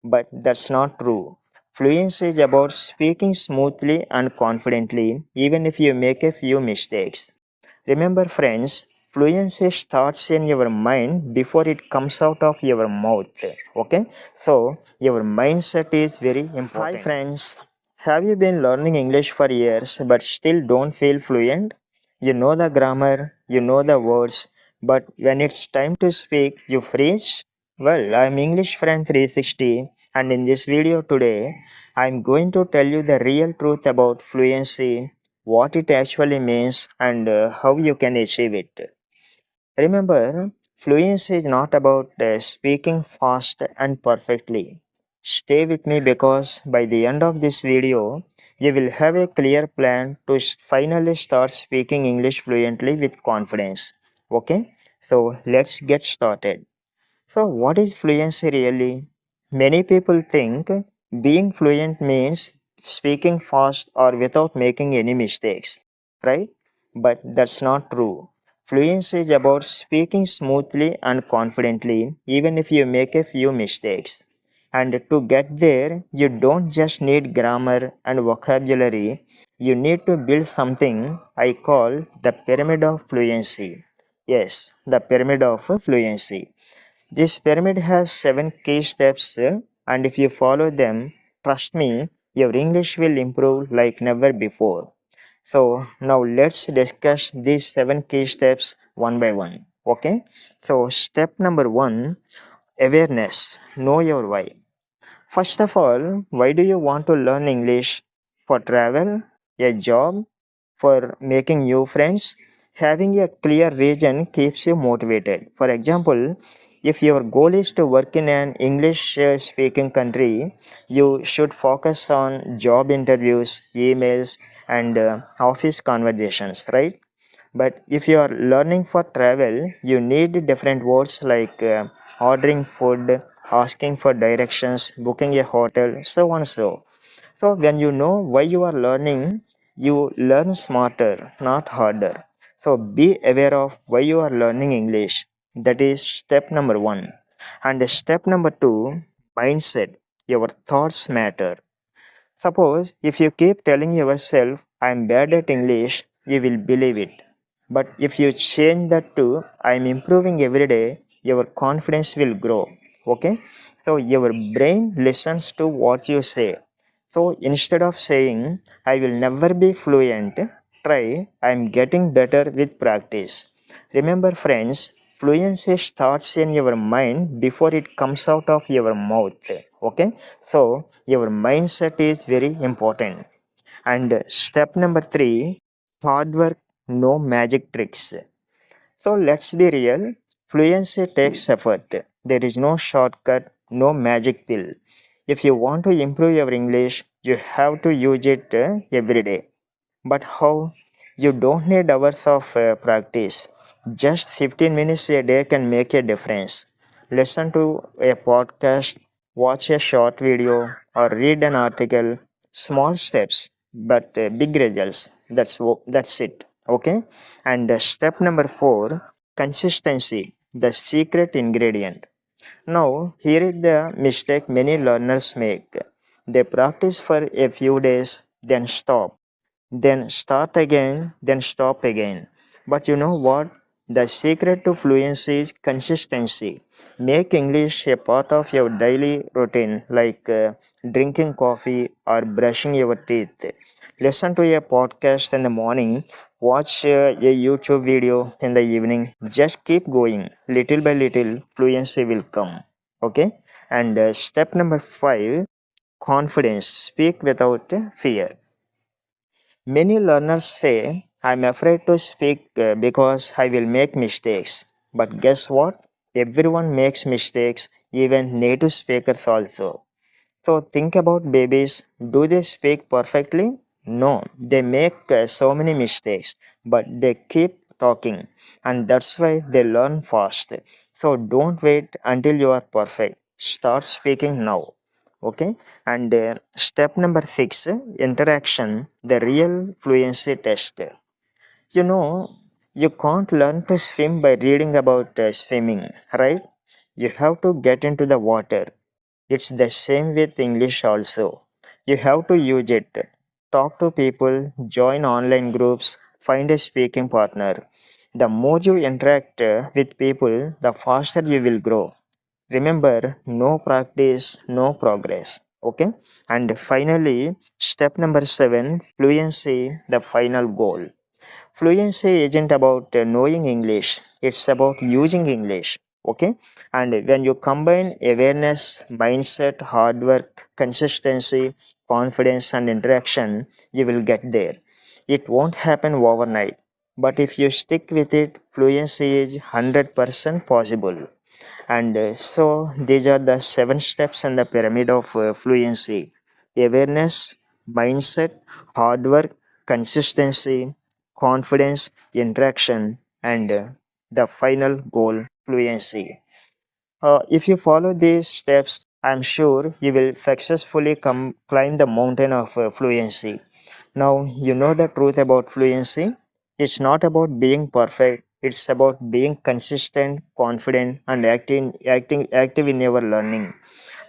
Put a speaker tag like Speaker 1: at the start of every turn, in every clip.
Speaker 1: but that's not true. Fluency is about speaking smoothly and confidently, even if you make a few mistakes. Remember, friends, fluency starts in your mind before it comes out of your mouth. Okay, so your mindset is very important. Hi, friends. Have you been learning English for years but still don't feel fluent? You know the grammar, you know the words, but when it's time to speak, you freeze? Well, I'm English Friend 360, and in this video today, I'm going to tell you the real truth about fluency, what it actually means, and how you can achieve it. Remember, fluency is not about speaking fast and perfectly. Stay with me because by the end of this video, you will have a clear plan to finally start speaking English fluently with confidence. Okay, so let's get started. So, what is fluency really? Many people think being fluent means speaking fast or without making any mistakes, right? But that's not true. Fluency is about speaking smoothly and confidently, even if you make a few mistakes. And to get there, you don't just need grammar and vocabulary, you need to build something I call the pyramid of fluency. Yes, the pyramid of fluency. This pyramid has 7 key steps, and if you follow them, trust me, your English will improve like never before. So, now let's discuss these 7 key steps one by one. Okay? So, step number 1, awareness. Know your why. First of all, why do you want to learn English? For travel, a job, for making new friends? Having a clear reason keeps you motivated. For example, if your goal is to work in an English speaking country, you should focus on job interviews, emails, and office conversations, right? But if you are learning for travel, you need different words like ordering food, asking for directions, booking a hotel, so on so. So when you know why you are learning, you learn smarter, not harder. So be aware of why you are learning English. That is step number 1. And step number 2, mindset. Your thoughts matter. Suppose if you keep telling yourself, I'm bad at English, you will believe it. But if you change that to, I'm improving every day, your confidence will grow. Okay? So your brain listens to what you say. So instead of saying, I will never be fluent, try, I'm getting better with practice. Remember, friends, fluency starts in your mind before it comes out of your mouth. Okay? So your mindset is very important. And step number 3, hard work, no magic tricks. So let's be real. Fluency takes effort. There is no shortcut, no magic pill. If you want to improve your English, you have to use it every day. But how? You don't need hours of practice. Just 15 minutes a day can make a difference. Listen to a podcast, watch a short video, or read an article. Small steps, but big results. That's it. Okay. And step number 4, consistency, the secret ingredient. Now, here is the mistake many learners make. They practice for a few days, then stop, then start again, then stop again. But you know what? The secret to fluency is consistency. Make English a part of your daily routine, like drinking coffee or brushing your teeth. Listen to a podcast in the morning, watch a YouTube video in the evening. Just keep going. Little by little, fluency will come. Okay? And step number 5, confidence. Speak without fear. Many learners say, I'm afraid to speak because I will make mistakes. But guess what? Everyone makes mistakes, even native speakers also. So think about babies. Do they speak perfectly? No, they make so many mistakes, but they keep talking, and that's why they learn fast. So don't wait until you are perfect. Start speaking now. Okay, and step number 6, interaction, the real fluency test. You know, you can't learn to swim by reading about swimming, right? You have to get into the water. It's the same with English also. You have to use it. Talk to people, join online groups, find a speaking partner. The more you interact with people, the faster you will grow. Remember, no practice, no progress. Okay? And finally, step number 7, fluency, the final goal. Fluency isn't about knowing English, it's about using English. Okay? And when you combine awareness, mindset, hard work, consistency, confidence, and interaction, you will get there. It won't happen overnight, but if you stick with it, fluency is 100% possible. And so these are the 7 steps in the pyramid of fluency: awareness, mindset, hard work, consistency, confidence, interaction, and the final goal, fluency. If you follow these steps, I'm sure you will successfully climb the mountain of fluency. Now, you know the truth about fluency. It's not about being perfect, it's about being consistent, confident, and active in your learning.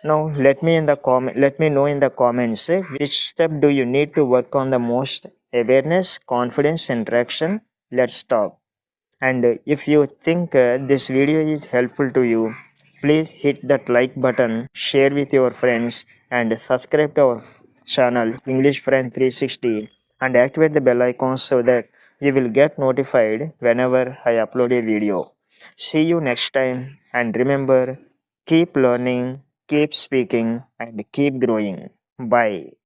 Speaker 1: Now, let me know in the comments which step do you need to work on the most: awareness, confidence, interaction. Let's talk. And if you think this video is helpful to you, please hit that like button, share with your friends, and subscribe to our channel English Friend 360 and activate the bell icon so that you will get notified whenever I upload a video. See you next time, and remember, keep learning, keep speaking, and keep growing. Bye.